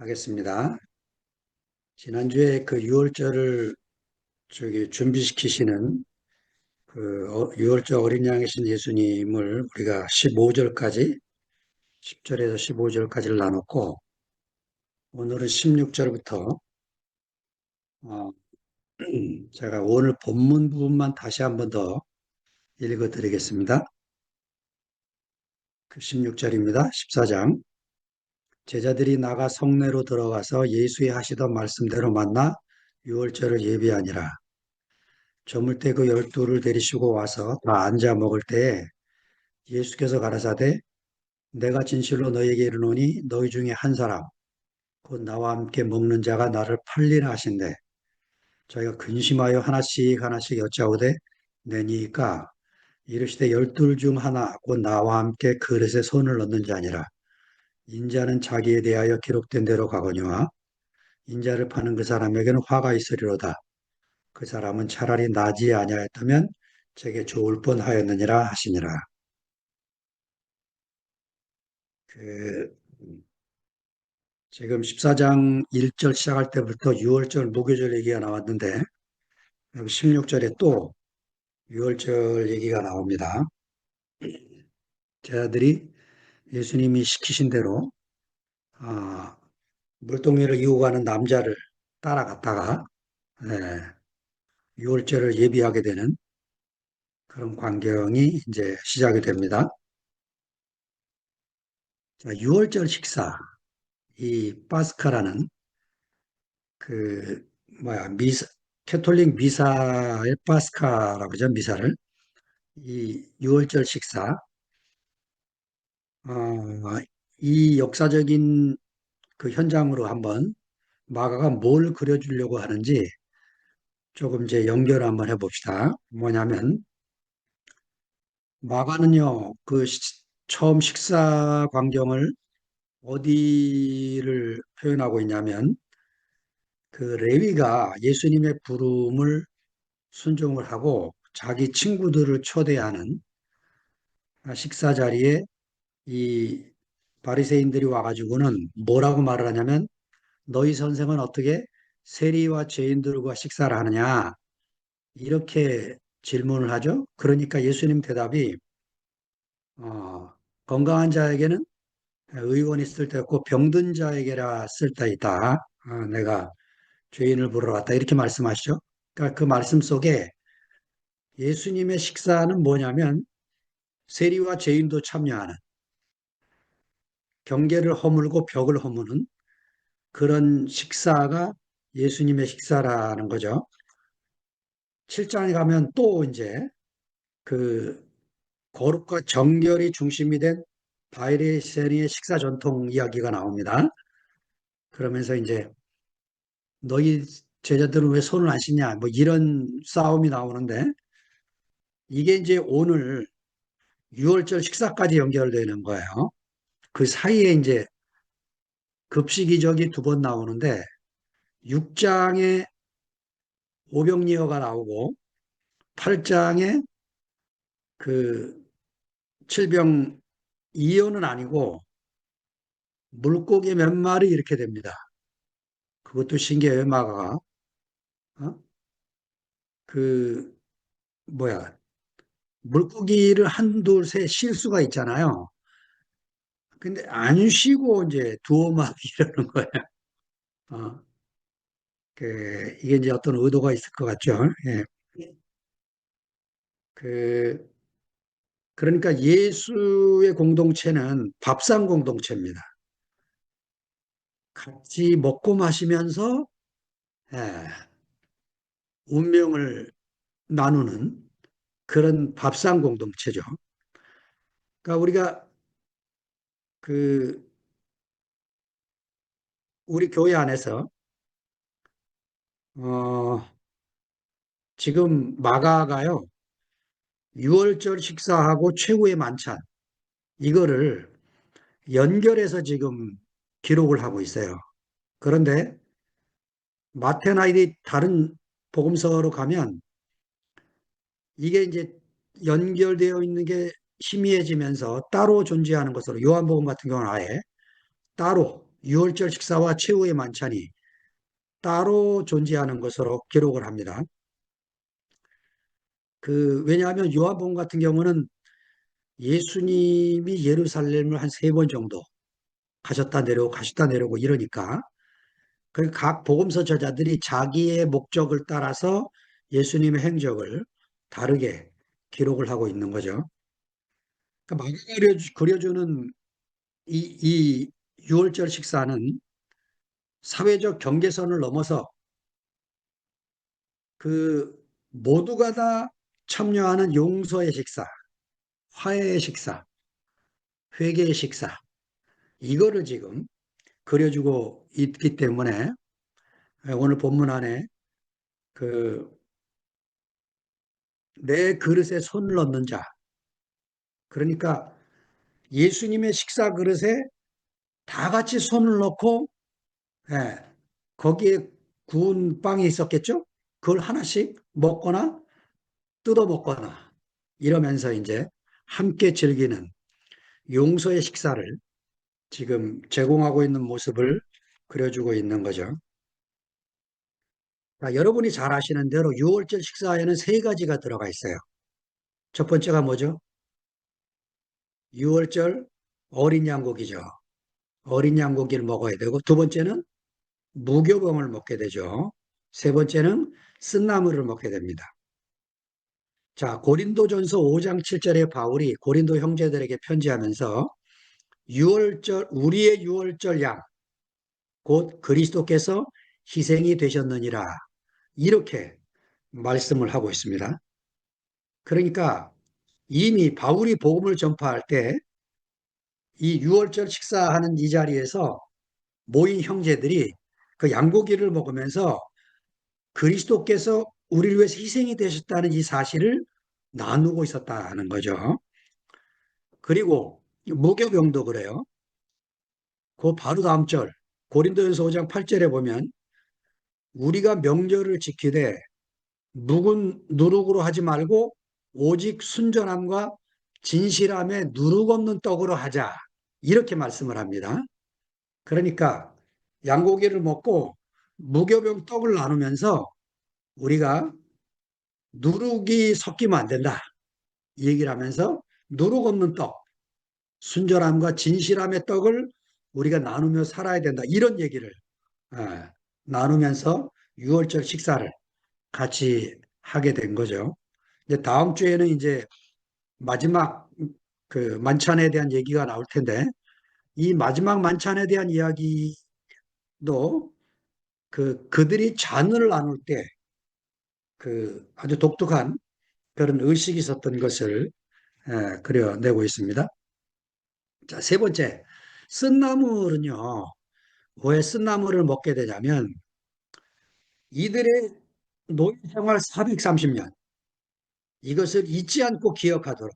하겠습니다. 지난주에 그 6월절을 준비시키시는 그 6월절 어린 양이신 예수님을 우리가 15절까지, 10절에서 15절까지를 나눴고, 오늘은 16절부터, 제가 오늘 본문 부분만 다시 한번 더 읽어 드리겠습니다. 그 16절입니다. 14장. 제자들이 나가 성내로 들어가서 예수의 하시던 말씀대로 만나 6월절을 예비하니라. 저물 때 그 12를 데리시고 와서 다 앉아 먹을 때에 예수께서 가라사대 내가 진실로 너희에게 이르노니 너희 중에 한 사람 곧 나와 함께 먹는 자가 나를 팔리라 하신대 저희가 근심하여 하나씩 하나씩 여짜오되 내니까 이르시되 12 중 하나 곧 나와 함께 그릇에 손을 넣는 자니라. 인자는 자기에 대하여 기록된 대로 가거니와 인자를 파는 그 사람에게는 화가 있으리로다. 그 사람은 차라리 나지 아니하였다면 제게 좋을 뻔하였느니라 하시니라. 그 지금 14장 1절 시작할 때부터 6월절 무교절 얘기가 나왔는데 여기 16절에 또 6월절 얘기가 나옵니다. 제자들이 예수님이 시키신 대로 아, 물동이를 이고 가는 남자를 따라갔다가 6월절을 예비하게 되는 그런 광경이 이제 시작이 됩니다. 자, 6월절 식사, 이 파스카라는 그 미사, 캐톨릭 미사의 파스카라고 그러죠. 미사를 이 6월절 식사, 이 역사적인 그 현장으로 한번 마가가 뭘 그려주려고 하는지 조금 이제 연결 한번 해봅시다. 뭐냐면 마가는요, 처음 식사 광경을 어디를 표현하고 있냐면 그 레위가 예수님의 부름을 순종을 하고 자기 친구들을 초대하는 식사 자리에 이 바리새인들이 와가지고는 뭐라고 말을 하냐면 너희 선생은 어떻게 세리와 죄인들과 식사를 하느냐 이렇게 질문을 하죠. 그러니까 예수님 대답이 건강한 자에게는 의원이 쓸 데 없고 병든 자에게라 쓸 데 있다. 내가 죄인을 부르러 왔다 이렇게 말씀하시죠. 그러니까 그 말씀 속에 예수님의 식사는 뭐냐면 세리와 죄인도 참여하는 경계를 허물고 벽을 허무는 그런 식사가 예수님의 식사라는 거죠. 7장에 가면 또 이제 그 거룩과 정결이 중심이 된 바리새인의 식사 전통 이야기가 나옵니다. 그러면서 이제 너희 제자들은 왜 손을 안 씻냐 뭐 이런 싸움이 나오는데 이게 이제 오늘 6월절 식사까지 연결되는 거예요. 그 사이에 이제 급식 이적이 두 번 나오는데 6장에 오병이어가 나오고 8장에 그 칠병 이어는 아니고 물고기 몇 마리 이렇게 됩니다. 그것도 신기해요, 마가가. 어? 그, 뭐야, 물고기를 한둘, 셋 쉴 수가 있잖아요. 근데 안 쉬고 이제 두어 마리 이러는 거예요. 어, 이게 이제 어떤 의도가 있을 것 같죠. 예. 그, 그러니까 예수의 공동체는 밥상 공동체입니다. 같이 먹고 마시면서, 예, 운명을 나누는 그런 밥상 공동체죠. 그러니까 그, 우리 교회 안에서, 어, 지금 마가가요, 6월절 식사하고 최후의 만찬, 이거를 연결해서 지금 기록을 하고 있어요. 그런데 마태나 이 다른 복음서로 가면 이게 이제 연결되어 있는 게 희미해지면서 따로 존재하는 것으로 요한복음 같은 경우는 아예 따로 유월절 식사와 최후의 만찬이 따로 존재하는 것으로 기록을 합니다. 왜냐하면 요한복음 같은 경우는 예수님이 예루살렘을 한 세 번 정도 가셨다 내려오고 가셨다 내려오고 이러니까 각 복음서 저자들이 자기의 목적을 따라서 예수님의 행적을 다르게 기록을 하고 있는 거죠. 그러니까 마가가 그려주는 이 유월절 식사는 사회적 경계선을 넘어서 그 모두가 다 참여하는 용서의 식사, 화해의 식사, 회개의 식사, 이거를 지금 그려주고 있기 때문에 오늘 본문 안에 그 내 그릇에 손을 넣는 자, 그러니까 예수님의 식사 그릇에 다 같이 손을 넣고, 예, 거기에 구운 빵이 있었겠죠? 그걸 하나씩 먹거나 뜯어 먹거나 이러면서 이제 함께 즐기는 용서의 식사를 지금 제공하고 있는 모습을 그려주고 있는 거죠. 자, 여러분이 잘 아시는 대로 6월절 식사에는 세 가지가 들어가 있어요. 첫 번째가 뭐죠? 6월절 어린 양고기죠. 어린 양고기를 먹어야 되고, 두 번째는 무교병을 먹게 되죠. 세 번째는 쓴나물을 먹게 됩니다. 자, 고린도전서 5장 7절에 바울이 고린도 형제들에게 편지하면서 6월절, 우리의 6월절 양, 곧 그리스도께서 희생이 되셨느니라. 이렇게 말씀을 하고 있습니다. 그러니까 이미 바울이 복음을 전파할 때 이 6월절 식사하는 이 자리에서 모인 형제들이 그 양고기를 먹으면서 그리스도께서 우리를 위해서 희생이 되셨다는 이 사실을 나누고 있었다는 거죠. 그리고 무교병도 그래요. 그 바로 다음 절 고린도전서 5장 8절에 보면 우리가 명절을 지키되 묵은 누룩으로 하지 말고 오직 순전함과 진실함에 누룩 없는 떡으로 하자. 이렇게 말씀을 합니다. 그러니까 양고기를 먹고 무교병 떡을 나누면서 우리가 누룩이 섞이면 안 된다. 이 얘기를 하면서 누룩 없는 떡, 순전함과 진실함의 떡을 우리가 나누며 살아야 된다. 이런 얘기를 나누면서 6월절 식사를 같이 하게 된 거죠. 이제 다음 주에는 이제 마지막 그 만찬에 대한 얘기가 나올 텐데 이 마지막 만찬에 대한 이야기도 그들이 잔을 나눌 때 아주 독특한 그런 의식이 있었던 것을 그려내고 있습니다. 자, 세 번째, 쓴나물은요, 왜 쓴나물을 먹게 되냐면 이들의 노예 생활 430년 이것을 잊지 않고 기억하도록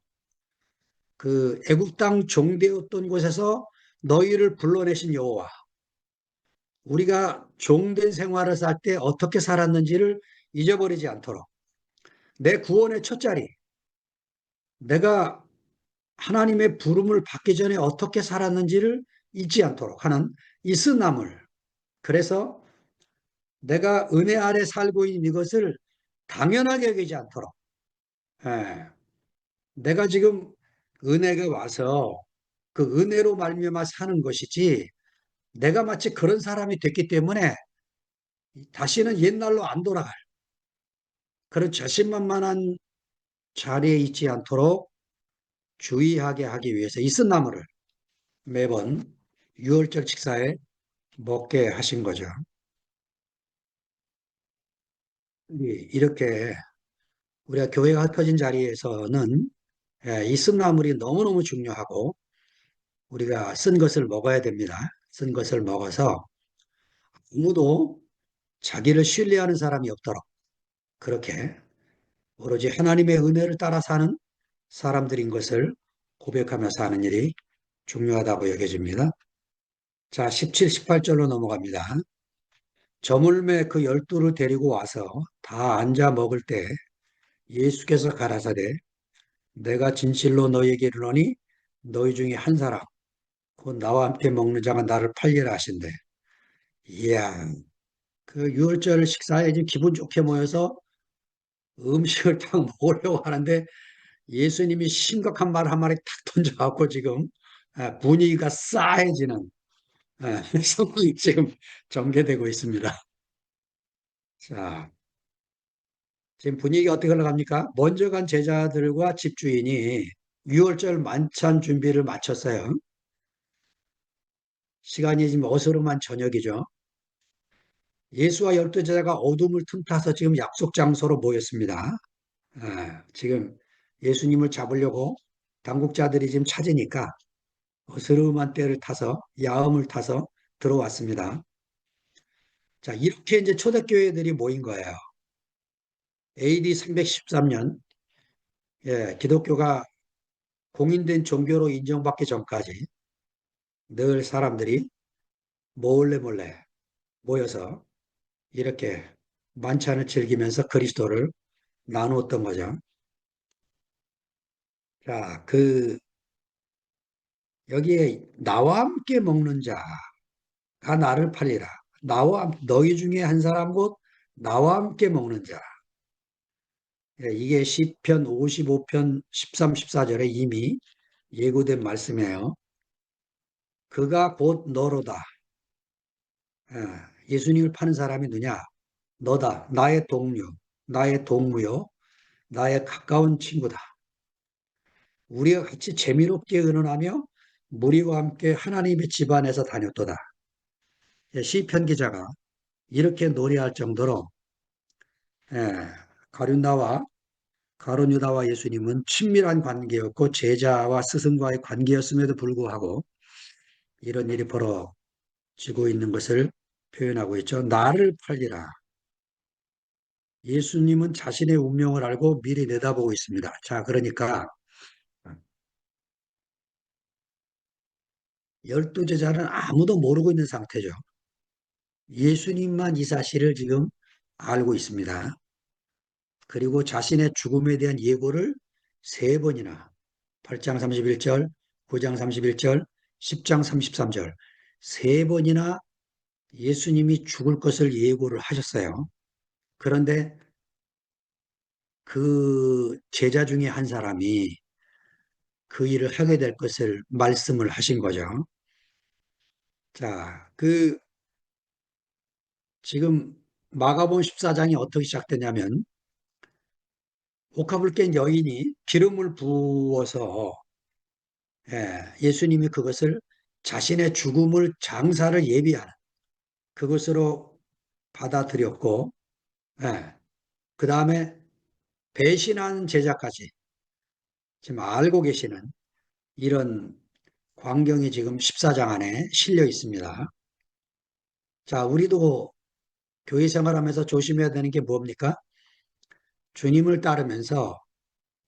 애굽 땅 종되었던 곳에서 너희를 불러내신 여호와 우리가 종된 생활을 살 때 어떻게 살았는지를 잊어버리지 않도록 내 구원의 첫자리 내가 하나님의 부름을 받기 전에 어떻게 살았는지를 잊지 않도록 하는 이 쓴나물 그래서 내가 은혜 아래 살고 있는 이것을 당연하게 여기지 않도록 예, 내가 지금 은혜가 와서 그 은혜로 말미암아 사는 것이지 내가 마치 그런 사람이 됐기 때문에 다시는 옛날로 안 돌아갈 그런 자신만만한 자리에 있지 않도록 주의하게 하기 위해서 이 쓴나물을 매번 6월절 식사에 먹게 하신 거죠. 이렇게 우리가 교회가 흩어진 자리에서는 이 쓴나물이 너무너무 중요하고 우리가 쓴 것을 먹어야 됩니다. 쓴 것을 먹어서 아무도 자기를 신뢰하는 사람이 없도록 그렇게 오로지 하나님의 은혜를 따라 사는 사람들인 것을 고백하며 사는 일이 중요하다고 여겨집니다. 자, 17, 18절로 넘어갑니다. 저물매 그 12를 데리고 와서 다 앉아 먹을 때 예수께서 가라사대 내가 진실로 너희에게 이르노니 너희 중에 한 사람 곧 나와 함께 먹는 자가 나를 팔리라 하신대. 이야, 그 유월절 식사에 지금 기분 좋게 모여서 음식을 딱 먹으려고 하는데 예수님이 심각한 말 한 마리 탁 던져갖고 지금 분위기가 싸해지는 상황이 지금 전개되고 있습니다. 자, 지금 분위기가 어떻게 흘러갑니까? 먼저 간 제자들과 집주인이 유월절 만찬 준비를 마쳤어요. 시간이 지금 어스름한 저녁이죠. 예수와 열두 제자가 어둠을 틈타서 지금 약속 장소로 모였습니다. 지금 예수님을 잡으려고 당국자들이 지금 찾으니까 어스름한 때를 타서 야음을 타서 들어왔습니다. 자, 이렇게 이제 초대교회들이 모인 거예요. AD 313년 기독교가 공인된 종교로 인정받기 전까지 늘 사람들이 몰래 몰래 모여서 이렇게 만찬을 즐기면서 그리스도를 나누었던 거죠. 자, 여기에 나와 함께 먹는 자가 나를 팔리라. 너희 중에 한 사람 곧 나와 함께 먹는 자. 이게 시편 55편 13, 14절에 이미 예고된 말씀이에요. 그가 곧 너로다. 예수님을 파는 사람이 누냐? 너다. 나의 동료, 나의 동무요, 나의 가까운 친구다. 우리가 같이 재미롭게 의논하며 무리와 함께 하나님의 집안에서 다녔도다. 시편 기자가 이렇게 노래할 정도로 예, 가룟나와 가룟유다와 예수님은 친밀한 관계였고 제자와 스승과의 관계였음에도 불구하고 이런 일이 벌어지고 있는 것을 표현하고 있죠. 나를 팔리라. 예수님은 자신의 운명을 알고 미리 내다보고 있습니다. 자, 그러니까 열두 제자는 아무도 모르고 있는 상태죠. 예수님만 이 사실을 지금 알고 있습니다. 그리고 자신의 죽음에 대한 예고를 세 번이나 8장 31절, 9장 31절, 10장 33절 세 번이나 예수님이 죽을 것을 예고를 하셨어요. 그런데 그 제자 중에 한 사람이 그 일을 하게 될 것을 말씀을 하신 거죠. 자, 지금 마가복음 14장이 어떻게 시작되냐면 옥합을 깬 여인이 기름을 부어서 예수님이 그것을 자신의 죽음을 장사를 예비하는 그것으로 받아들였고 그 다음에 배신한 제자까지 지금 알고 계시는 이런 광경이 지금 14장 안에 실려 있습니다. 자, 우리도 교회 생활하면서 조심해야 되는 게 뭡니까? 주님을 따르면서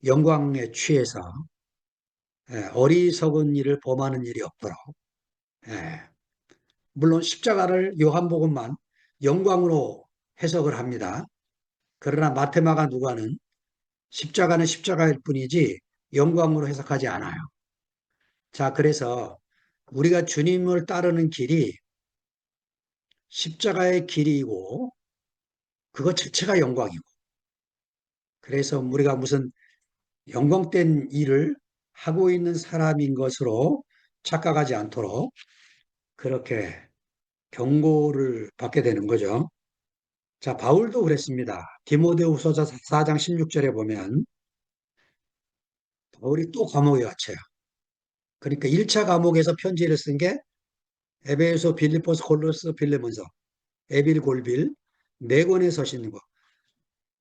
영광에 취해서 어리석은 일을 범하는 일이 없도록 물론 십자가를 요한복음만 영광으로 해석을 합니다. 그러나 마테마가 누가는 십자가는 십자가일 뿐이지 영광으로 해석하지 않아요. 자, 그래서 우리가 주님을 따르는 길이 십자가의 길이고 그것 자체가 영광이고 그래서 우리가 무슨 영광된 일을 하고 있는 사람인 것으로 착각하지 않도록 그렇게 경고를 받게 되는 거죠. 자, 바울도 그랬습니다. 디모데후서 4장 16절에 보면 바울이 또 감옥에 갇혀요. 그러니까 1차 감옥에서 편지를 쓴 게 에베소, 빌립보서, 골로새, 빌레몬서, 에빌, 골빌 네 권에 서시는 거.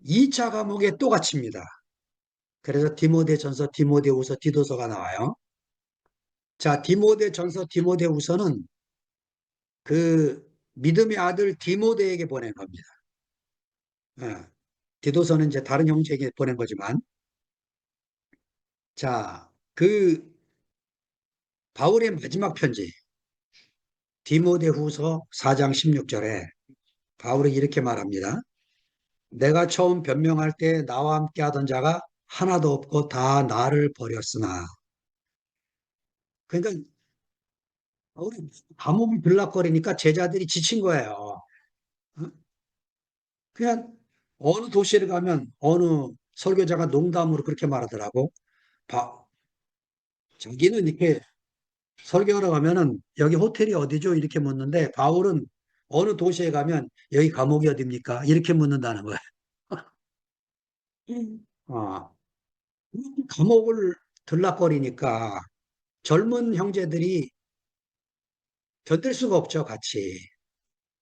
2차 감옥에 또 갇힙니다. 그래서 디모데전서, 디모데후서, 디도서가 나와요. 자, 디모데전서, 디모데후서는 그 믿음의 아들 디모데에게 보낸 겁니다. 디도서는 이제 다른 형제에게 보낸 거지만, 자, 바울의 마지막 편지, 디모데후서 4장 16절에 바울이 이렇게 말합니다. 내가 처음 변명할 때 나와 함께 하던 자가 하나도 없고 다 나를 버렸으나. 그러니까 우리 감옥이 들락거리니까 제자들이 지친 거예요. 어? 그냥 어느 도시를 가면 어느 설교자가 농담으로 그렇게 말하더라고. 바, 자기는 이렇게 설교하러 가면은 여기 호텔이 어디죠? 이렇게 묻는데 바울은 어느 도시에 가면 여기 감옥이 어딥니까? 이렇게 묻는다는 거예요. 아, 감옥을 들락거리니까 젊은 형제들이 견딜 수가 없죠, 같이.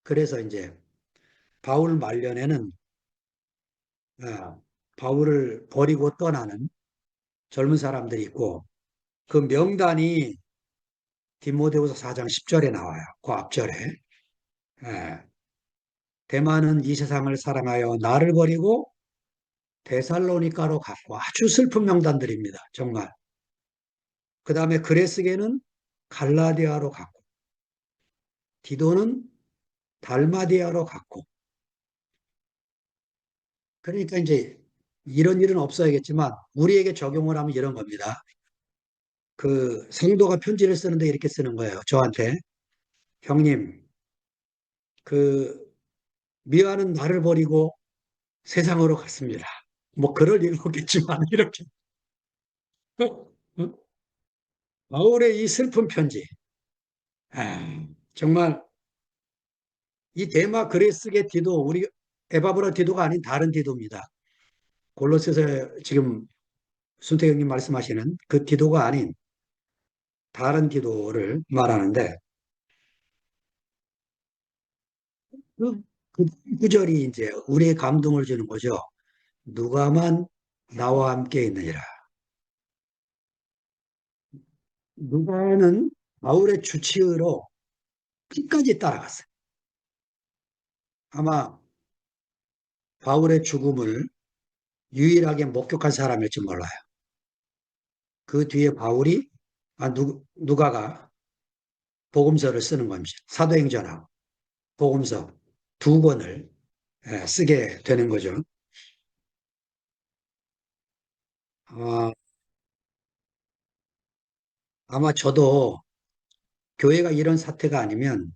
그래서 이제 바울 말년에는 바울을 버리고 떠나는 젊은 사람들이 있고 그 명단이 디모데후서 4장 10절에 나와요. 그 앞절에. 예, 대만은 이 세상을 사랑하여 나를 버리고 데살로니가로 갔고 아주 슬픈 명단들입니다. 정말. 그 다음에 그레스게는 갈라디아로 갔고 디도는 달마디아로 갔고 그러니까 이제 이런 일은 없어야겠지만 우리에게 적용을 하면 이런 겁니다. 그 성도가 편지를 쓰는데 이렇게 쓰는 거예요. 저한테 형님 그 미아는 나를 버리고 세상으로 갔습니다. 뭐 그럴 일은 없겠지만 이렇게 바울의 이 슬픈 편지 정말 이 데마 그레스게 디도 우리 에바브라 디도가 아닌 다른 디도입니다. 골로새서 지금 순태경님 말씀하시는 그 디도가 아닌 다른 디도를 말하는데 그, 그 구절이 이제 우리의 감동을 주는 거죠. 누가만 나와 함께 있느니라. 누가는 바울의 주치의로 끝까지 따라갔어요. 아마 바울의 죽음을 유일하게 목격한 사람일지 몰라요. 그 뒤에 바울이 누가가 복음서를 쓰는 겁니다. 사도행전하고 복음서 두 권을 쓰게 되는 거죠. 어, 아마 저도 교회가 이런 사태가 아니면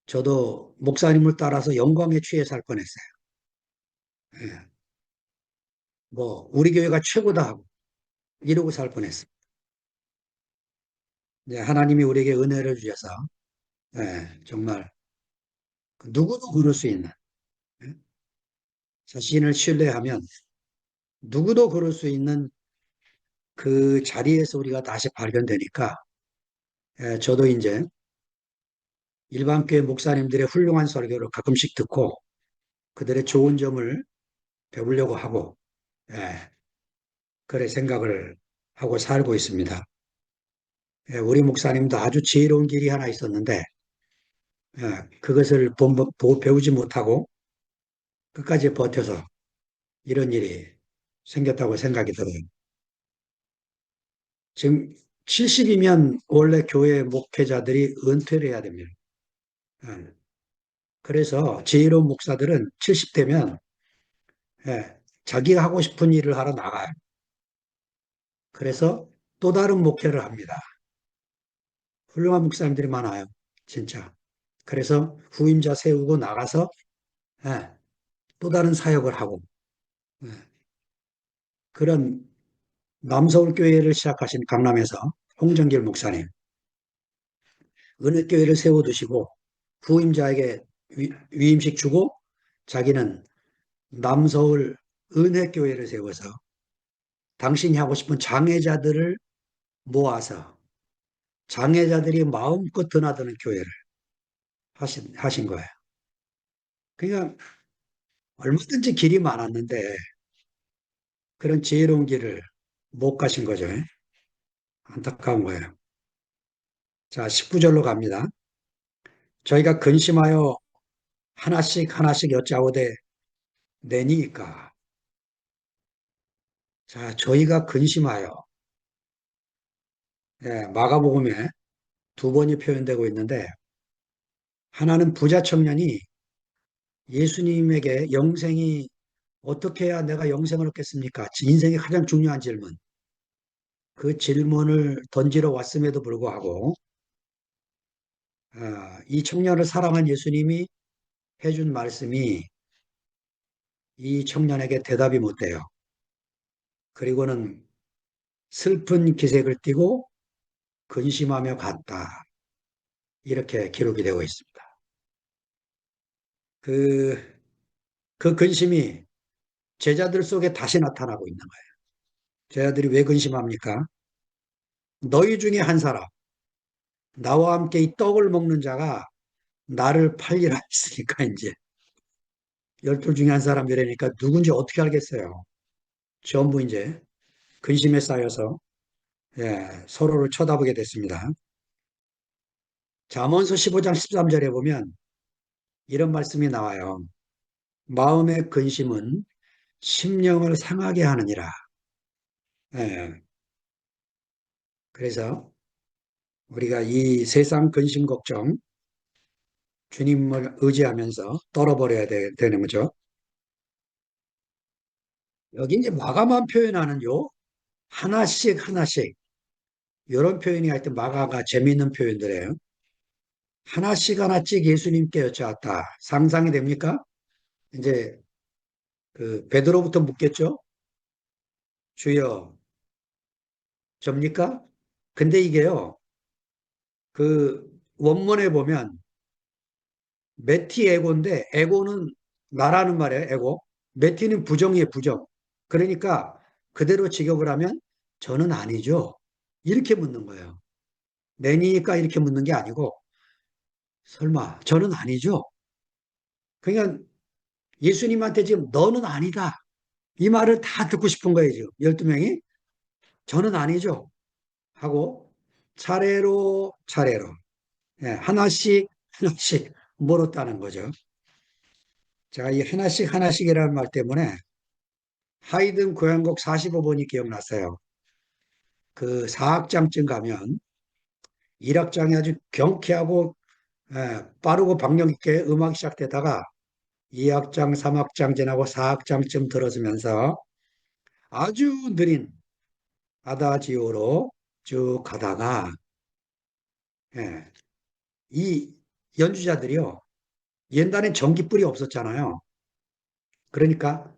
저도 목사님을 따라서 영광에 취해 살 뻔했어요. 예, 뭐 우리 교회가 최고다 하고 이러고 살 뻔했습니다. 이제 하나님이 우리에게 은혜를 주셔서 정말 누구도 그럴 수 있는 예, 자신을 신뢰하면 누구도 그럴 수 있는 그 자리에서 우리가 다시 발견되니까 저도 이제 일반 교회 목사님들의 훌륭한 설교를 가끔씩 듣고 그들의 좋은 점을 배우려고 하고 예, 그래 생각을 하고 살고 있습니다. 우리 목사님도 아주 지혜로운 길이 하나 있었는데 그것을 배우지 못하고 끝까지 버텨서 이런 일이 생겼다고 생각이 들어요. 지금 70이면 원래 교회 목회자들이 은퇴를 해야 됩니다. 예, 그래서 지혜로운 목사들은 70대면 자기가 하고 싶은 일을 하러 나가요. 그래서 또 다른 목회를 합니다. 훌륭한 목사님들이 많아요. 진짜. 그래서 후임자 세우고 나가서 예, 또 다른 사역을 하고 예, 그런 남서울교회를 시작하신 강남에서 홍정길 목사님 은혜교회를 세워두시고 후임자에게 위임식 주고 자기는 남서울 은혜교회를 세워서 당신이 하고 싶은 장애자들을 모아서 장애자들이 마음껏 드나드는 교회를 하신 거예요. 그러니까 얼마든지 길이 많았는데 그런 지혜로운 길을 못 가신 거죠. 안타까운 거예요. 자, 19절로 갑니다. 저희가 근심하여 하나씩 하나씩 여짜오되 내니까. 자, 저희가 근심하여 마가복음에 두 번이 표현되고 있는데 하나는 부자 청년이 예수님에게 영생이 어떻게 해야 내가 영생을 얻겠습니까? 인생의 가장 중요한 질문. 그 질문을 던지러 왔음에도 불구하고 이 청년을 사랑한 예수님이 해준 말씀이 이 청년에게 대답이 못 돼요. 그리고는 슬픈 기색을 띠고 근심하며 갔다. 이렇게 기록이 되고 있습니다. 그, 그 근심이 제자들 속에 다시 나타나고 있는 거예요. 제자들이 왜 근심합니까? 너희 중에 한 사람, 나와 함께 이 떡을 먹는 자가 나를 팔리라 했으니까 이제 열둘 중에 한 사람이라니까 누군지 어떻게 알겠어요. 전부 이제 근심에 쌓여서 서로를 쳐다보게 됐습니다. 잠언서 15장 13절에 보면 이런 말씀이 나와요. 마음의 근심은 심령을 상하게 하느니라. 예, 그래서 우리가 이 세상 근심 걱정 주님을 의지하면서 떨어버려야 되는 거죠. 여기 이제 마가만 표현하는 요 하나씩 하나씩 이런 표현이 하여튼 마가가 재미있는 표현들이에요. 하나씩 하나씩 예수님께 여쭈었다. 상상이 됩니까? 이제 그 베드로부터 묻겠죠. 주여 접니까? 근데 이게요. 그 원문에 보면 메티 에고인데 에고는 나라는 말이에요. 에고. 메티는 부정이에요. 부정. 그러니까 그대로 직역을 하면 저는 아니죠. 이렇게 묻는 거예요. 내니까 이렇게 묻는 게 아니고 설마 저는 아니죠. 그러니까 예수님한테 지금 너는 아니다. 이 말을 다 듣고 싶은 거예요. 지금 12명이 저는 아니죠. 하고 차례로 차례로 하나씩 하나씩 물었다는 거죠. 제가 이 하나씩 하나씩이라는 말 때문에 하이든 교향곡 45번이 기억났어요. 그 4악장쯤 가면 1악장이 아주 경쾌하고 빠르고 박력 있게 음악이 시작되다가 2악장, 3악장 지나고 4악장쯤 들어서면서 아주 느린 아다지오로 쭉 가다가 예, 이 연주자들이요. 옛날엔 전기불이 없었잖아요. 그러니까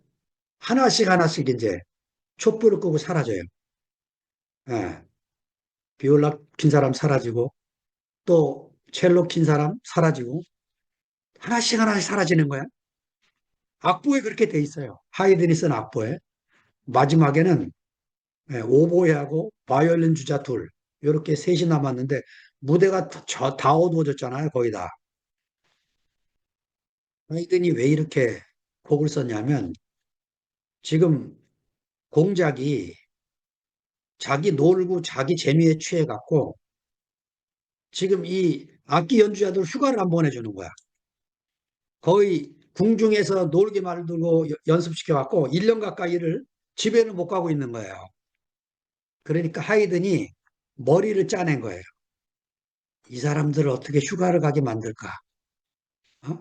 하나씩 하나씩 이제 촛불을 끄고 사라져요. 예, 비올라 킨 사람 사라지고 또 첼로 킨 사람 사라지고 하나씩 하나씩 사라지는 거야. 악보에 그렇게 돼 있어요. 하이든이 쓴 악보에. 마지막에는 오보에하고 바이올린 주자 둘 이렇게 셋이 남았는데 무대가 다 어두워졌잖아요. 거의 다. 하이든이 왜 이렇게 곡을 썼냐면 지금 공작이 자기 놀고 자기 재미에 취해 갖고 지금 이 악기 연주자들 휴가를 안 보내주는 거야. 거의 궁중에서 놀게 말들고 연습시켜 갖고 1년 가까이를 집에는 못 가고 있는 거예요. 그러니까 하이든이 머리를 짜낸 거예요. 이 사람들을 어떻게 휴가를 가게 만들까? 어?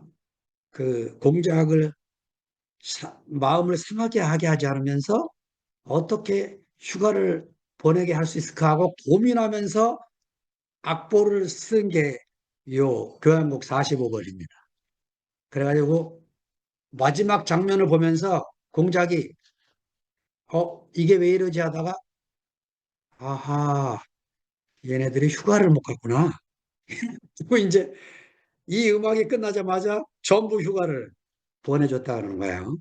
그 공작을 마음을 상하게 하게 하지 않으면서 어떻게 휴가를 보내게 할 수 있을까 하고 고민하면서 악보를 쓴 게 요 교향곡 45번입니다. 그래가지고 마지막 장면을 보면서 공작이 이게 왜 이러지 하다가 아하 얘네들이 휴가를 못 갔구나. 그리고 이제 이 음악이 끝나자마자 전부 휴가를 보내줬다는 거예요.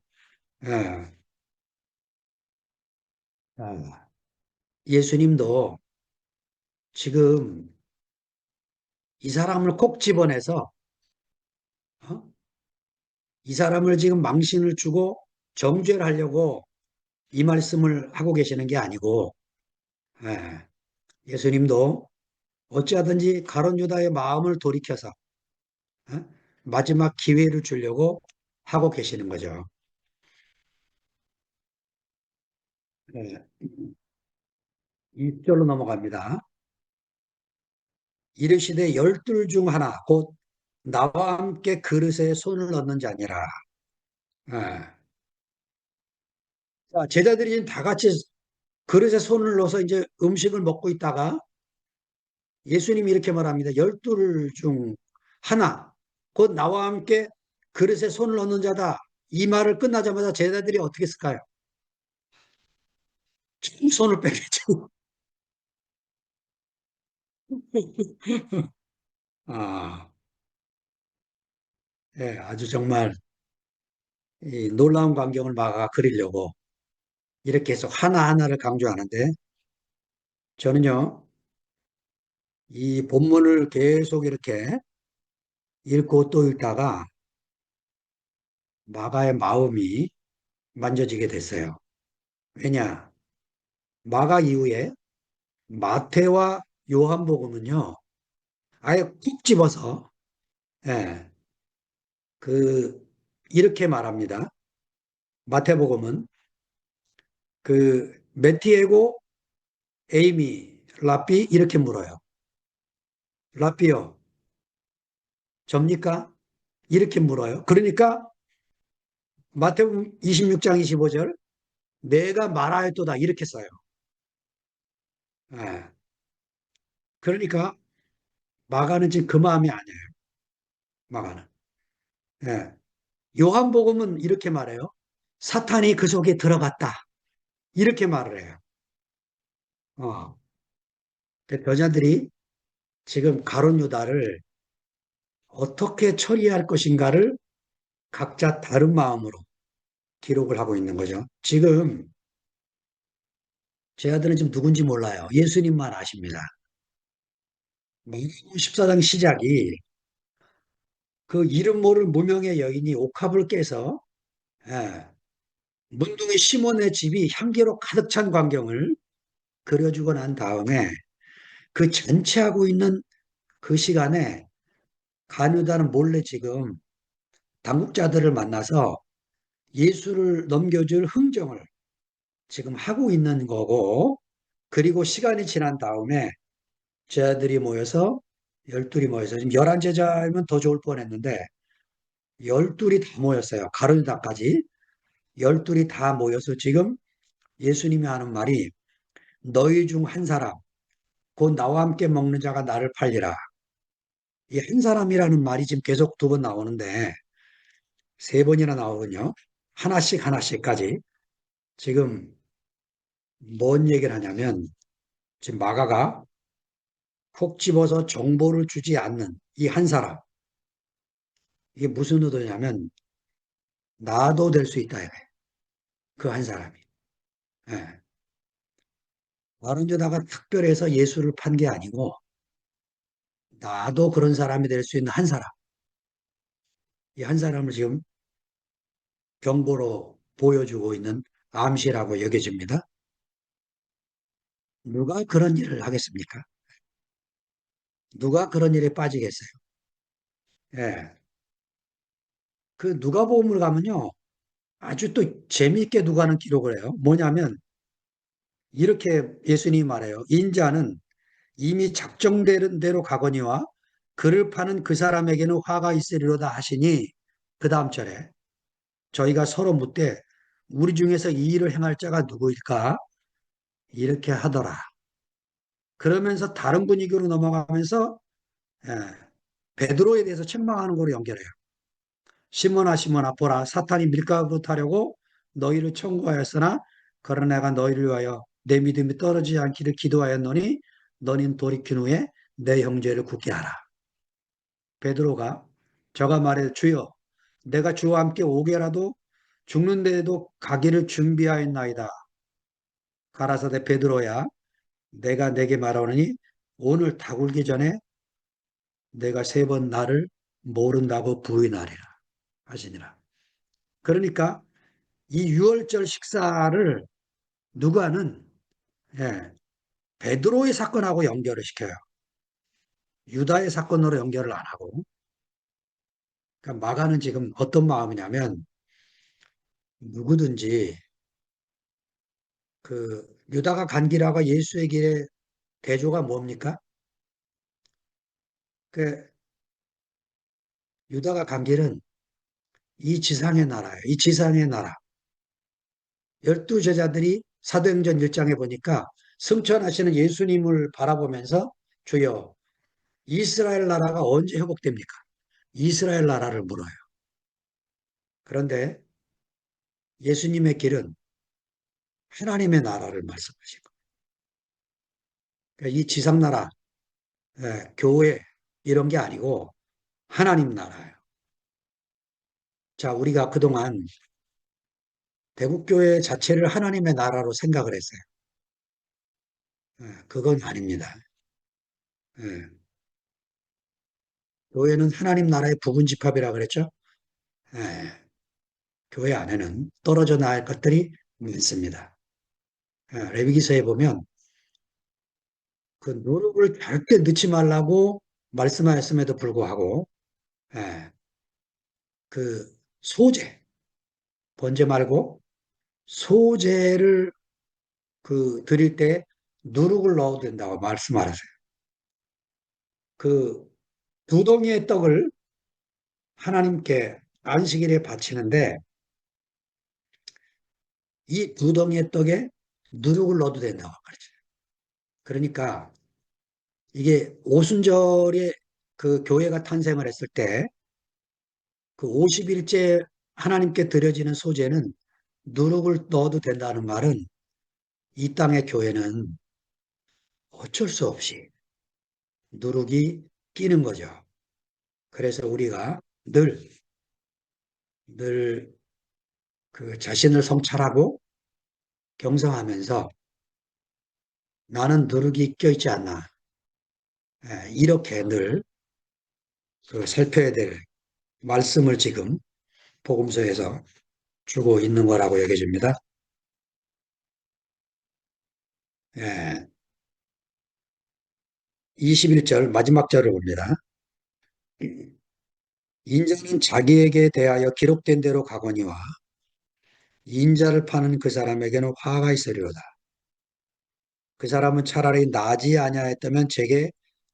예. 아, 예수님도 지금 이 사람을 꼭 집어내서 어? 이 사람을 지금 망신을 주고 정죄를 하려고 이 말씀을 하고 계시는 게 아니고 예. 예수님도 어찌하든지 가룟 유다의 마음을 돌이켜서 어? 마지막 기회를 주려고 하고 계시는 거죠. 예. 2절로 넘어갑니다. 이르시되 열둘 중 하나 곧 나와 함께 그릇에 손을 넣는 자니라. 예. 자, 제자들이 지금 다 같이 그릇에 손을 넣어서 이제 음식을 먹고 있다가 예수님이 이렇게 말합니다. 열둘 중 하나, 곧 나와 함께 그릇에 손을 얹는 자다. 이 말을 끝나자마자 제자들이 어떻게 했을까요? 손을 빼겠죠. 아, 예, 아주 정말 이 놀라운 광경을 마가 그리려고 이렇게 해서 하나하나를 강조하는데 저는요, 이 본문을 계속 이렇게 읽고 또 읽다가 마가의 마음이 만져지게 됐어요. 왜냐? 마가 이후에 마태와 요한복음은요, 아예 콕 집어서, 예, 그, 이렇게 말합니다. 마태복음은 메티에고 에이미 라삐 이렇게 물어요. 라삐요, 접니까? 이렇게 물어요. 그러니까 마태복음 26장 25절 내가 말하였도다 이렇게 써요. 예. 그러니까 마가는 지금 그 마음이 아니에요. 마가는. 예. 요한복음은 이렇게 말해요. 사탄이 그 속에 들어갔다. 이렇게 말을 해요. 어. 그 여자들이 지금 가룟 유다를 어떻게 처리할 것인가를 각자 다른 마음으로 기록을 하고 있는 거죠. 지금 제 아들은 지금 누군지 몰라요. 예수님만 아십니다. 마가복음 14장 시작이 그 이름 모를 무명의 여인이 옥합을 깨서 예, 문둥이 시몬의 집이 향기로 가득 찬 광경을 그려주고 난 다음에 그 잔치하고 있는 그 시간에 간유다는 몰래 지금 당국자들을 만나서 예수를 넘겨줄 흥정을 지금 하고 있는 거고, 그리고 시간이 지난 다음에 제자들이 모여서, 열둘이 모여서, 지금 11제자면 더 좋을 뻔했는데, 열둘이 다 모였어요. 가룟유다까지. 열둘이 다 모여서 지금 예수님이 하는 말이 너희 중 한 사람, 곧 나와 함께 먹는 자가 나를 팔리라. 이 한 사람이라는 말이 지금 계속 두 번 나오는데, 세 번이나 나오거든요. 하나씩 하나씩까지. 지금 뭔 얘기를 하냐면, 지금 마가가 콕 집어서 정보를 주지 않는 이 한 사람. 이게 무슨 의도냐면, 나도 될 수 있다. 그 한 사람이. 예. 바른저다가 특별해서 예수를 판 게 아니고, 나도 그런 사람이 될 수 있는 한 사람. 이 한 사람을 지금 경보로 보여주고 있는 암시라고 여겨집니다. 누가 그런 일을 하겠습니까? 누가 그런 일에 빠지겠어요? 예. 그 누가복음을 가면요. 아주 또 재미있게 누가는 기록을 해요. 뭐냐면 이렇게 예수님이 말해요. 인자는 이미 작정되는 대로 가거니와 그를 파는 그 사람에게는 화가 있으리로다 하시니 그 다음 절에 저희가 서로 묻되 우리 중에서 이 일을 행할 자가 누구일까? 이렇게 하더라. 그러면서 다른 분위기로 넘어가면서 예, 베드로에 대해서 책망하는 거로 연결해요. 시몬아 시몬아 보라 사탄이 밀가루 타려고 너희를 청구하였으나 그러나 내가 너희를 위하여 내 믿음이 떨어지지 않기를 기도하였노니 너는 돌이킨 후에 내 형제를 굳게 하라. 베드로가 저가 말해 주여 내가 주와 함께 오게라도 죽는데도 가기를 준비하였나이다. 가라사대 베드로야 내가 내게 말하오니 오늘 다굴기 전에 내가 세 번 나를 모른다고 부인하리라 하시니라. 그러니까 이 유월절 식사를 누가는 예, 베드로의 사건하고 연결을 시켜요. 유다의 사건으로 연결을 안 하고. 그러니까 마가는 지금 어떤 마음이냐면 누구든지 그 유다가 간 길하고 예수의 길의 대조가 뭡니까? 그 유다가 간 길은 이 지상의 나라예요. 이 지상의 나라. 열두 제자들이 사도행전 1장에 보니까 승천하시는 예수님을 바라보면서 주여 이스라엘 나라가 언제 회복됩니까? 이스라엘 나라를 물어요. 그런데 예수님의 길은 하나님의 나라를 말씀하신 거예요. 그러니까 이 지상나라, 교회 이런 게 아니고 하나님 나라예요. 자, 우리가 그동안 대국교회 자체를 하나님의 나라로 생각을 했어요. 그건 아닙니다. 예, 교회는 하나님 나라의 부분 집합이라 그랬죠. 예, 교회 안에는 떨어져 나갈 것들이 많습니다. 레위기서에 보면 그 노력을 절대 넣지 말라고 말씀하였음에도 불구하고 예, 그 소재, 번제 말고 소재를 그 드릴 때 누룩을 넣어도 된다고 말씀하셨어요. 그 두 덩이의 떡을 하나님께 안식일에 바치는데 이 두 덩이의 떡에 누룩을 넣어도 된다고 말이죠. 그러니까 이게 오순절에 그 교회가 탄생을 했을 때 그 50일째 하나님께 드려지는 소재는 누룩을 넣어도 된다는 말은 이 땅의 교회는 어쩔 수 없이 누룩이 끼는 거죠. 그래서 우리가 늘 그 자신을 성찰하고 경성하면서 나는 누룩이 껴있지 않나. 이렇게 늘 그 살펴야 될 말씀을 지금 복음서에서 주고 있는 거라고 여겨집니다. 예, 21절 마지막 절을 봅니다. 인자는 자기에게 대하여 기록된 대로 가거니와 인자를 파는 그 사람에게는 화가 있으리로다. 그 사람은 차라리 나지 아니하였다면 제게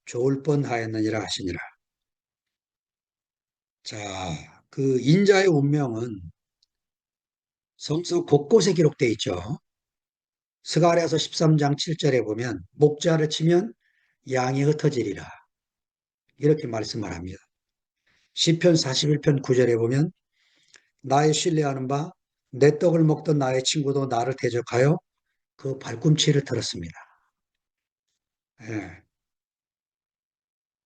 좋을 뻔하였느니라 하시니라. 자, 그 인자의 운명은 성서 곳곳에 기록되어 있죠. 스가랴서 13장 7절에 보면 목자를 치면 양이 흩어지리라. 이렇게 말씀을 합니다. 시편 41편 9절에 보면 나의 신뢰하는 바 내 떡을 먹던 나의 친구도 나를 대적하여 그 발꿈치를 들었습니다. 예.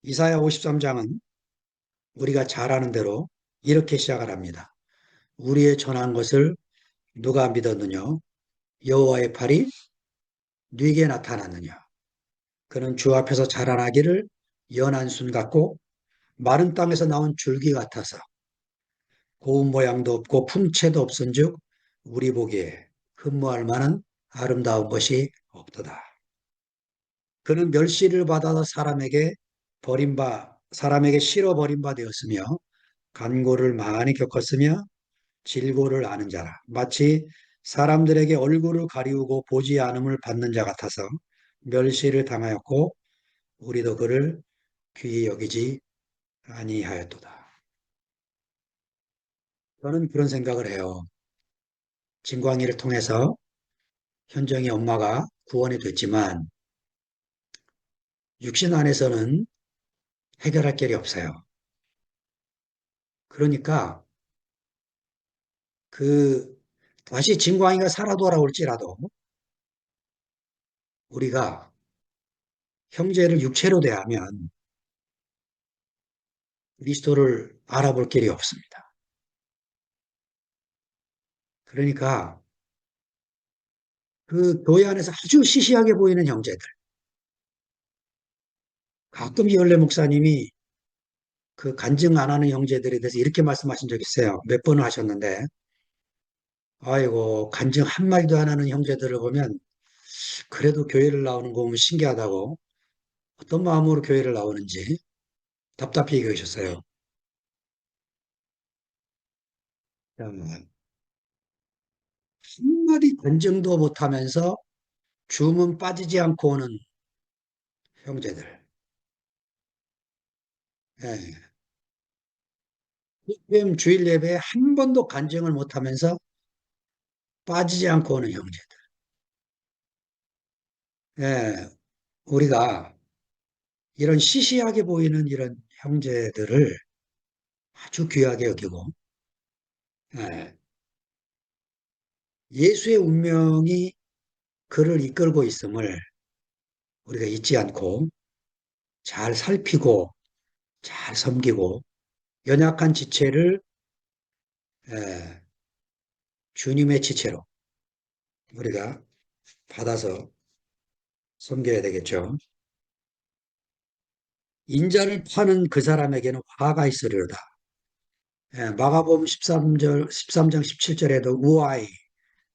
이사야 53장은 우리가 잘 아는 대로 이렇게 시작을 합니다. 우리의 전한 것을 누가 믿었느냐? 여호와의 팔이 네게 나타났느냐? 그는 주 앞에서 자라나기를 연한 순 같고 마른 땅에서 나온 줄기 같아서 고운 모양도 없고 품체도 없은즉 우리 보기에 흠모할 만한 아름다운 것이 없도다. 그는 멸시를 받아서 사람에게 실어 버린 바 되었으며 간고를 많이 겪었으며 질고를 아는 자라. 마치 사람들에게 얼굴을 가리우고 보지 않음을 받는 자 같아서 멸시를 당하였고 우리도 그를 귀히 여기지 아니하였도다. 저는 그런 생각을 해요. 진광이를 통해서 현정이 엄마가 구원이 됐지만 육신 안에서는 해결할 길이 없어요. 그러니까 그 다시 진광이가 살아 돌아올지라도 우리가 형제를 육체로 대하면 그리스도를 알아볼 길이 없습니다. 그러니까 그 교회 안에서 아주 시시하게 보이는 형제들, 가끔 이열래 목사님이 그 간증 안 하는 형제들에 대해서 이렇게 말씀하신 적 있어요. 몇 번을 하셨는데, 아이고, 간증 한마디도 안 하는 형제들을 보면 그래도 교회를 나오는 거 보면 신기하다고 어떤 마음으로 교회를 나오는지 답답히 얘기하셨어요. 한마디 간증도 못하면서 주문 빠지지 않고 오는 형제들. 예. PM 주일 예배에 한 번도 간증을 못하면서 빠지지 않고 오는 형제들. 예. 우리가 이런 시시하게 보이는 이런 형제들을 아주 귀하게 여기고, 예, 예수의 운명이 그를 이끌고 있음을 우리가 잊지 않고 잘 살피고 잘 섬기고 연약한 지체를 예, 주님의 지체로 우리가 받아서 섬겨야 되겠죠. 인자를 파는 그 사람에게는 화가 있으리로다. 예, 마가복음 13장 17절에도 우아이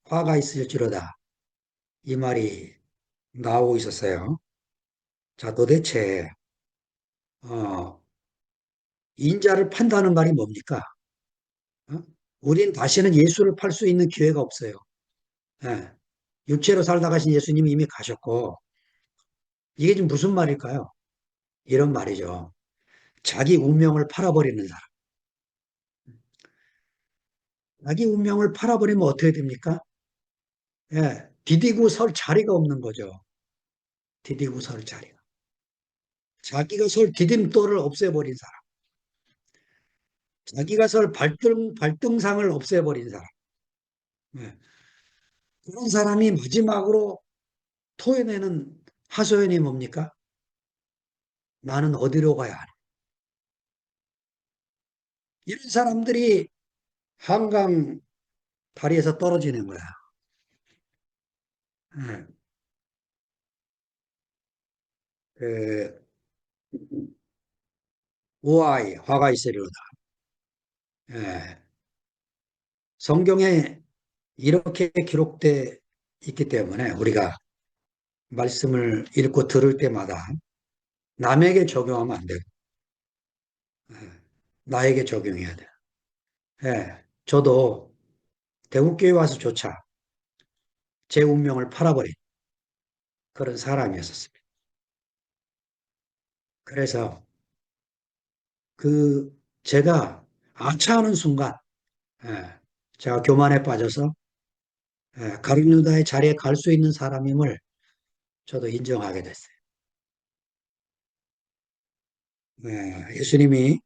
화가 있을지로다. 이 말이 나오고 있었어요. 자, 도대체 어, 인자를 판다는 말이 뭡니까? 어? 우린 다시는 예수를 팔 수 있는 기회가 없어요. 예, 육체로 살다 가신 예수님이 이미 가셨고 이게 지금 무슨 말일까요? 이런 말이죠. 자기 운명을 팔아버리는 사람. 자기 운명을 팔아버리면 어떻게 됩니까? 예, 디디고 설 자리가 없는 거죠. 디디고 설 자리가. 자기가 설 디딤돌을 없애버린 사람. 자기가 설 발등상을 없애버린 사람. 예, 그런 사람이 마지막으로 토해내는 하소연이 뭡니까? 나는 어디로 가야 하나? 이런 사람들이 한강 다리에서 떨어지는 거야. 예, 그, 우아이, 화가 있으리로다. 예, 성경에 이렇게 기록돼 있기 때문에 우리가 말씀을 읽고 들을 때마다 남에게 적용하면 안 되고, 예, 나에게 적용해야 돼. 예, 저도 대국교회 와서조차 제 운명을 팔아버린 그런 사람이었었습니다. 그래서 그 제가 아차하는 순간, 예, 제가 교만에 빠져서 가룟 유다의 자리에 갈 수 있는 사람임을 저도 인정하게 됐어요. 예수님이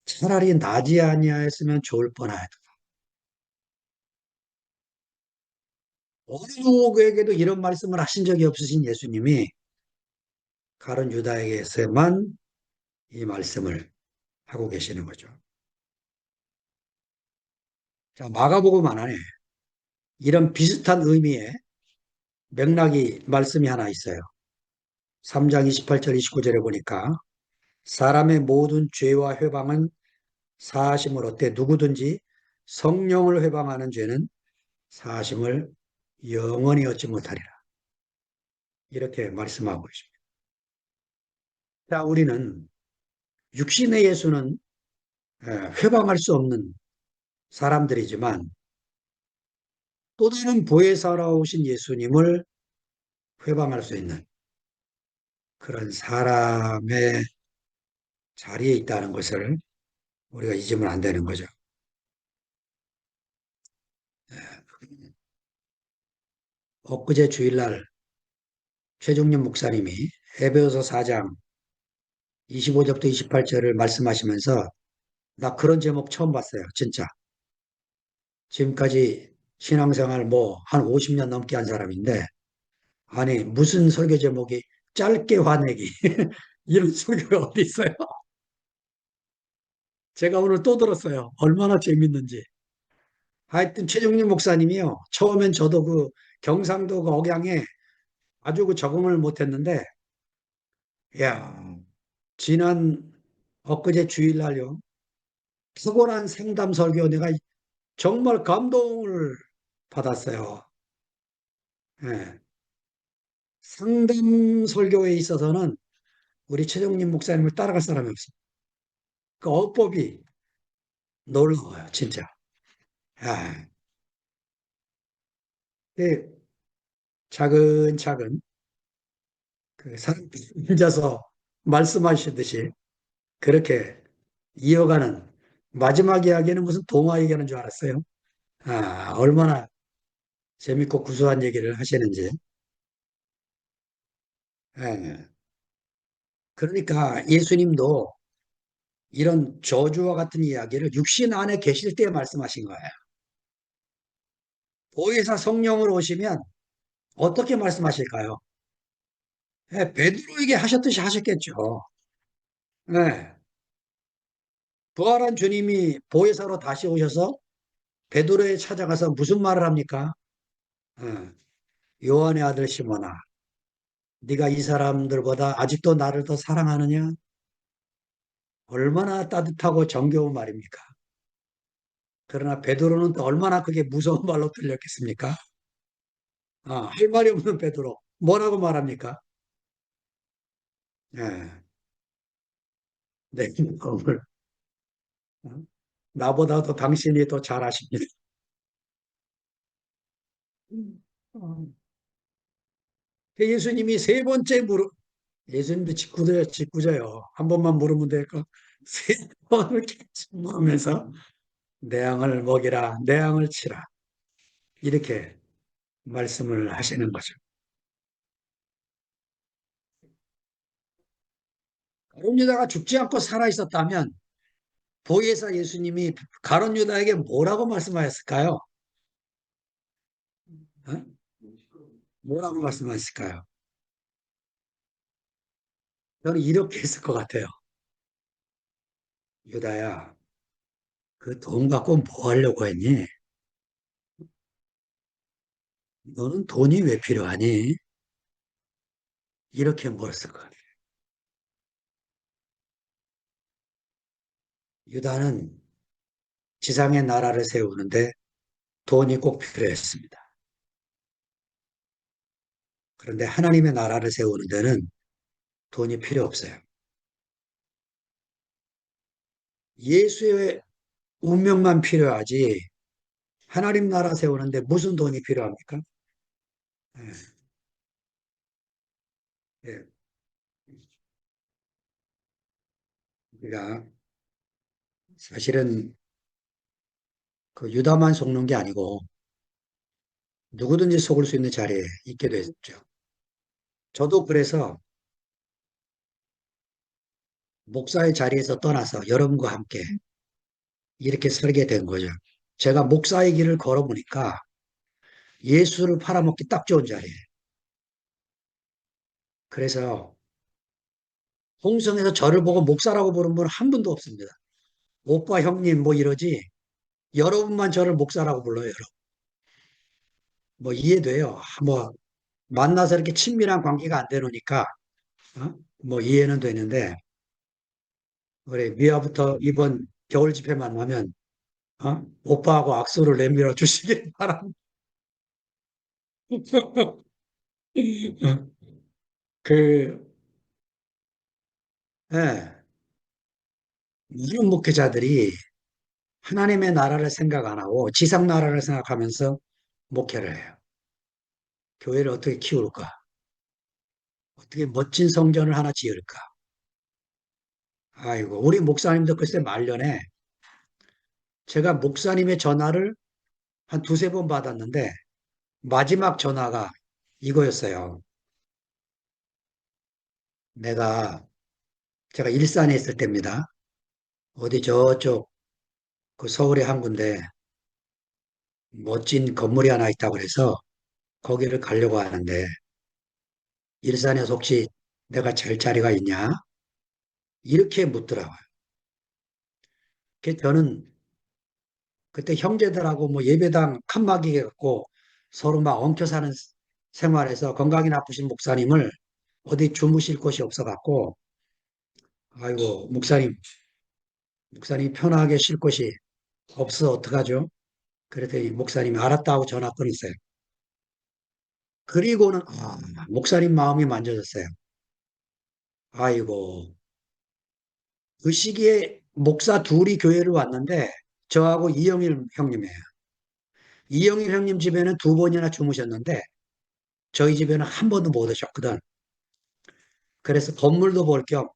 차라리 나지 아니하였으면 좋을 뻔하다. 어느 누구에게도 이런 말씀을 하신 적이 없으신 예수님이 가룟 유다에게서만 이 말씀을 하고 계시는 거죠. 자, 마가복음 안에 이런 비슷한 의미의 맥락이 말씀이 하나 있어요. 3장 28절 29절에 보니까 사람의 모든 죄와 회방은 사하심을 얻되 누구든지 성령을 회방하는 죄는 사하심을 영원히 얻지 못하리라. 이렇게 말씀하고 있습니다. 자, 우리는 육신의 예수는 회방할 수 없는 사람들이지만 또 다른 보혜 살아오신 예수님을 회방할 수 있는 그런 사람의 자리에 있다는 것을 우리가 잊으면 안 되는 거죠. 엊그제 주일날 최종년 목사님이 에베소서 4장 25절부터 28절을 말씀하시면서 나 그런 제목 처음 봤어요. 진짜. 지금까지 신앙생활 뭐 한 50년 넘게 한 사람인데 아니 무슨 설교 제목이 짧게 화내기 이런 설교가 어디 있어요? 제가 오늘 또 들었어요. 얼마나 재밌는지. 하여튼 최종림 목사님이요. 처음엔 저도 그 경상도 그 억양에 아주 그 적응을 못했는데, 야, 지난 엊그제 주일날요. 탁월한 생담 설교 내가 정말 감동을 받았어요. 예. 상담 설교에 있어서는 우리 최종림 목사님을 따라갈 사람이 없어요. 그 어법이 놀라워요, 진짜. 야, 그 차근차근 그 사람 앉아서 말씀하시듯이 그렇게 이어가는 마지막 이야기는 무슨 동화 얘기하는 줄 알았어요. 아, 얼마나 재밌고 구수한 얘기를 하시는지. 예. 그러니까 예수님도 이런 저주와 같은 이야기를 육신 안에 계실 때 말씀하신 거예요. 보혜사 성령으로 오시면 어떻게 말씀하실까요? 예, 베드로에게 하셨듯이 하셨겠죠. 네. 부활한 주님이 보혜사로 다시 오셔서 베드로에 찾아가서 무슨 말을 합니까? 예, 요한의 아들 시몬아, 네가 이 사람들보다 아직도 나를 더 사랑하느냐? 얼마나 따뜻하고 정겨운 말입니까? 그러나 베드로는 또 얼마나 그게 무서운 말로 들렸겠습니까? 할 말이 없는 베드로. 뭐라고 말합니까? 예, 내 마음을 어? 나보다도 당신이 더 잘 아십니다. 어, 예수님이 세 번째 예수님도 직구져요. 한 번만 물으면 될까? 세 번을 계속 물으면서 내 양을 먹이라, 내 양을 치라. 이렇게 말씀을 하시는 거죠. 가룟 유다가 죽지 않고 살아 있었다면 보혜사 예수님이 가룟 유다에게 뭐라고 말씀하셨을까요? 어? 뭐라고 말씀하셨을까요? 저는 이렇게 했을 것 같아요. 유다야, 그 돈 갖고 뭐 하려고 했니? 너는 돈이 왜 필요하니? 이렇게 물었을 것 같아요. 유다는 지상의 나라를 세우는데 돈이 꼭 필요했습니다. 그런데 하나님의 나라를 세우는 데는 돈이 필요 없어요. 예수의 운명만 필요하지 하나님 나라 세우는데 무슨 돈이 필요합니까? 예, 예. 우리가 사실은 그 유다만 속는 게 아니고 누구든지 속을 수 있는 자리에 있게 됐죠. 저도 그래서 목사의 자리에서 떠나서 여러분과 함께 이렇게 설게 된 거죠. 제가 목사의 길을 걸어보니까 예수를 팔아먹기 딱 좋은 자리예요. 그래서 홍성에서 저를 보고 목사라고 부른 분은 한 분도 없습니다. 오빠, 형님 뭐 이러지 여러분만 저를 목사라고 불러요. 여러분. 뭐 이해돼요. 뭐 만나서 이렇게 친밀한 관계가 안 되노니까 뭐 이해는 되는데 우리 미화부터 이번 겨울 집회 만나면 오빠하고 악수를 내밀어 주시길 바랍니다. 그 예, 많은 목회자들이 하나님의 나라를 생각 안 하고 지상 나라를 생각하면서 목회를 해요. 교회를 어떻게 키울까? 어떻게 멋진 성전을 하나 지을까? 아이고, 우리 목사님도 글쎄 말년에 제가 목사님의 전화를 한 두세 번 받았는데 마지막 전화가 이거였어요. 내가 제가 일산에 있을 때입니다. 어디 저쪽 그 서울의 한 군데 멋진 건물이 하나 있다고 그래서 거기를 가려고 하는데 일산에서 혹시 내가 잘 자리가 있냐? 이렇게 묻더라고요. 저는 그때 형제들하고 뭐 예배당 칸막이 갖고 서로 막 엉켜 사는 생활에서 건강이 나쁘신 목사님을 어디 주무실 곳이 없어 갖고 아이고 목사님 편하게 쉴 곳이 없어 어떡하죠? 그랬더니 목사님이 알았다 하고 전화 끊었어요. 그리고는 목사님 마음이 만져졌어요. 아이고 그 시기에 목사 둘이 교회를 왔는데 저하고 이영일 형님이에요. 이영일 형님 집에는 두 번이나 주무셨는데 저희 집에는 한 번도 못 오셨거든. 그래서 건물도 볼 겸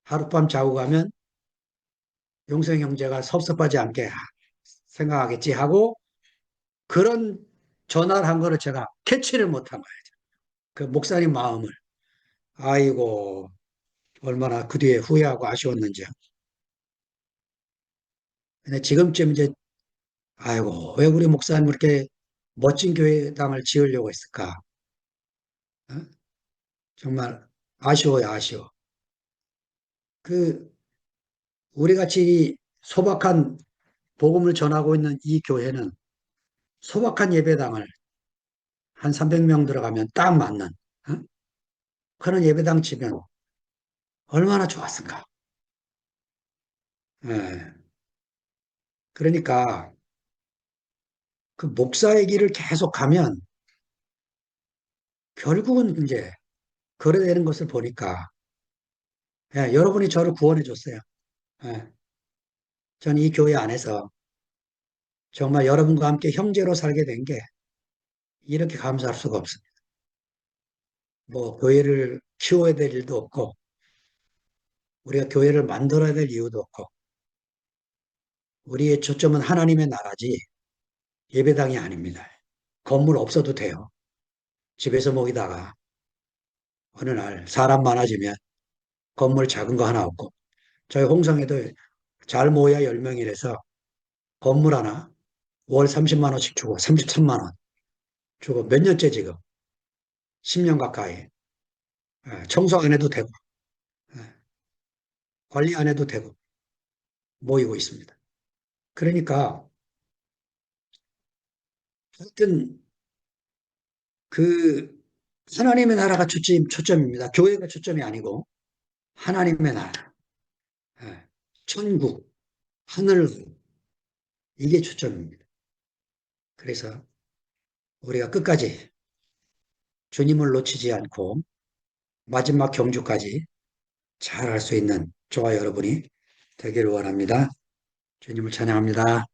하룻밤 자고 가면 용성 형제가 섭섭하지 않게 생각하겠지 하고 그런 전화를 한 거를 제가 캐치를 못한 거예요. 그 목사님 마음을. 아이고 얼마나 그 뒤에 후회하고 아쉬웠는지. 근데 지금쯤 이제, 아이고, 왜 우리 목사님 그렇게 멋진 교회당을 지으려고 했을까? 어? 정말 아쉬워요, 아쉬워. 그, 우리 같이 소박한 복음을 전하고 있는 이 교회는 소박한 예배당을 한 300명 들어가면 딱 맞는, 어? 그런 예배당 치면 얼마나 좋았을까? 예. 그러니까 그 목사의 길을 계속 가면 결국은 이제 그래 되는 것을 보니까, 예, 여러분이 저를 구원해 줬어요. 예, 저는 이 교회 안에서 정말 여러분과 함께 형제로 살게 된 게 이렇게 감사할 수가 없습니다. 뭐 교회를 키워야 될 일도 없고 우리가 교회를 만들어야 될 이유도 없고 우리의 초점은 하나님의 나라지 예배당이 아닙니다. 건물 없어도 돼요. 집에서 모이다가 어느 날 사람 많아지면 건물 작은 거 하나 없고 저희 홍성에도 잘 모여야 10명이라서 건물 하나 월 30만 원씩 주고 33만 원 주고 몇 년째 지금 10년 가까이. 예, 청소 안 해도 되고 예, 관리 안 해도 되고 모이고 있습니다. 그러니까 하여튼 그 하나님의 나라가 초점입니다. 교회가 초점이 아니고 하나님의 나라, 예, 천국, 하늘 이게 초점입니다. 그래서 우리가 끝까지 주님을 놓치지 않고 마지막 경주까지 잘 할 수 있는 저와 여러분이 되기를 원합니다. 주님을 찬양합니다.